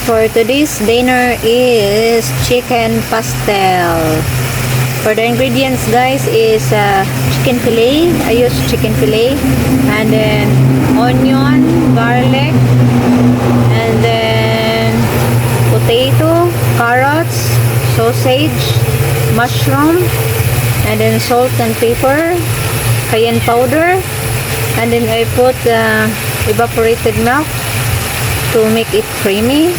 For today's dinner is chicken pastel. For the ingredients, guys, is chicken fillet. I use chicken fillet, and then onion, garlic, and then potato, carrots, sausage, mushroom, and then salt and pepper, cayenne powder, and then I put evaporated milk to make it creamy,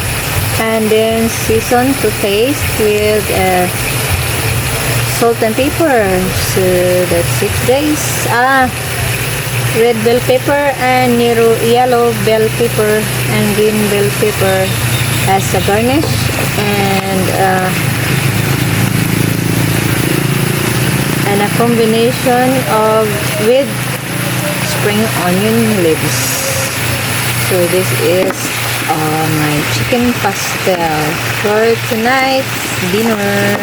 and then season to taste with salt and pepper. So that's 6 days. Red bell pepper and yellow bell pepper and green bell pepper as a garnish, and a combination of with spring onion leaves. So this is my chicken pastel for tonight's dinner.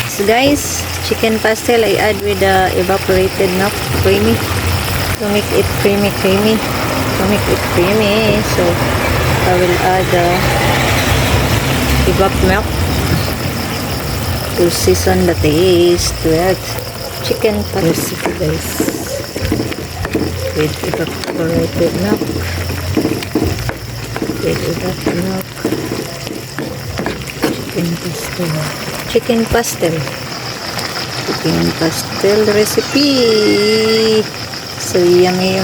So guys, chicken pastel I add with the evaporated milk, creamy, to make it creamy. So I will add the evap milk to season the taste with chicken pastel, guys, with evaporated milk, chicken pastel recipe. So yummy.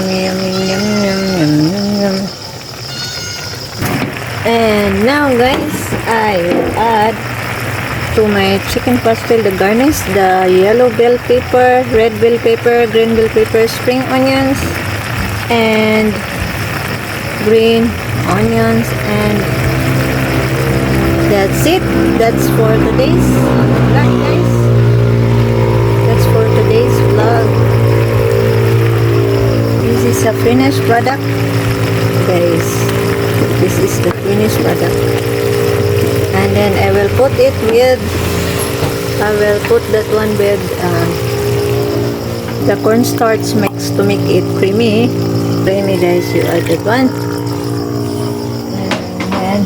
And now, guys, I will add to my chicken pastel the garnish, the yellow bell pepper, red bell pepper, green bell pepper, spring onions, and green onions, and that's it. That's for today's vlog, guys. That's for today's vlog. This is a finished product, guys. This is the finished product. And then I will put that one with the cornstarch mix to make it creamy, guys. You add that one, and then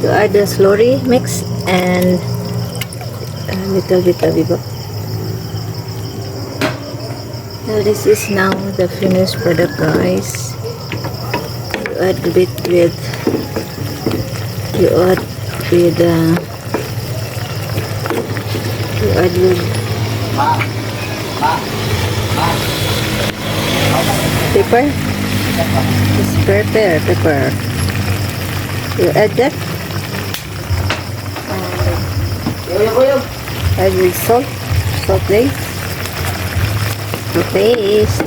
you add the SLURRY mix and a little bit of EVAP. So this is now the finished product, guys. You add a bit with pepper. It's pepper. You add that. Add with salt base. To taste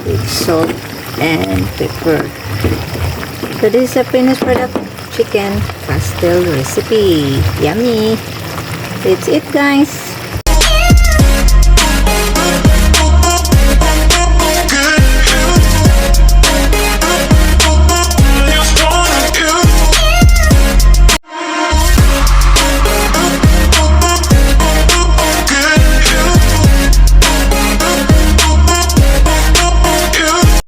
with salt and pepper. So this is a finished product, chicken pastel recipe. Yummy. That's it, guys.